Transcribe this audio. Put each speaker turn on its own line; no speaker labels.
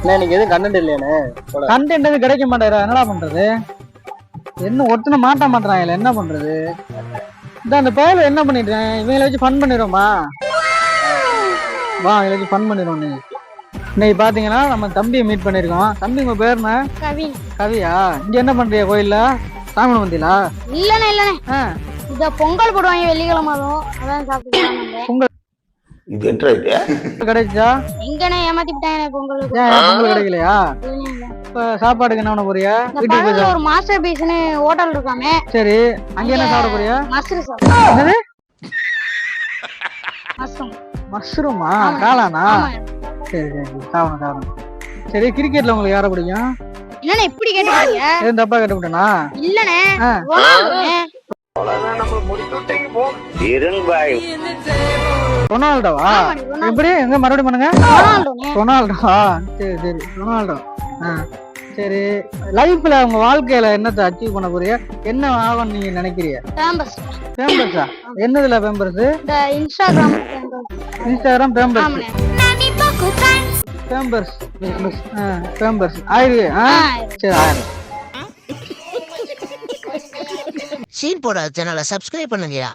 இன்னைக்கு எதுவும் content இல்லையானே?
Content எதுவும் கிடைக்க மாட்டேறா, என்னடா பண்றது? என்ன ஒருத்தனை மாட்ட மாட்டாங்க, என்ன பண்றது? இந்த அந்த பயல என்ன பண்ணிட்டேன், இவங்களை வச்சு ஃபன் பண்ணிடுவோமா? வா, இவங்களை வச்சு ஃபன் பண்ணிடுவோம். இன்னைக்கு பாத்தீங்கன்னா நம்ம தம்பியை மீட் பண்ணிருக்கோம். தம்பி உங்க பேர் என்ன? கவியா? இங்க என்ன பண்றியா கோயில்ல? சாமி வந்தீங்களா?
இல்லண்ணே இத பொங்கல் போடுவாங்க வெள்ளிக்கிழமை, அதான் சாப்பிட்டு
பொங்கல்
இது என்ட்ரா இது
கிடைச்சா
எங்கண்ணே ஏமாத்திட்டாங்க பொங்கல்.
பொங்கல் கிடைக்கலையா? இப்ப சாப்பாடுக்கு என்ன பண்ண போறியா? வீட்டுக்கு போய்
ஒரு மாஸ்டர் பீஸ்னு ஹோட்டல் இருக்காமே.
சரி, அங்க என்ன சாப்பிட போறியா?
மஷ்ரூம்.
மஷ்ரூமா? காளானா? சரி சரி, சாப்பிடணும். சரி, கிரிக்கெட்ல உங்களுக்கு யாரை பிடிக்கும்?
என்னண்ணே இப்படி கேட்டீங்க?
எதுவும் தப்பா கேட்டுவிட்டேனா?
இல்லண்ணே
ரொனால்டோவா? எப்படி எங்க மறுபடியும் பண்ணுங்க? ரொனால்டோவா? சரி சரி, ரொனால்டோ. சரி, லைஃப்ல உங்க வாழ்க்கையில என்னத்தை அச்சீவ் பண்ண போறிய? என்ன ஆகும் நீங்க நினைக்கிறீங்க? பேம்பர்ஸா? என்னதுல Pampers? Instagram Pampers. Pampers Pampers ஆயிரு. சரி, ஆயிரு.
சீன் போடாத சேனலை சப்ஸ்கிரைப் பண்ணுங்கயா.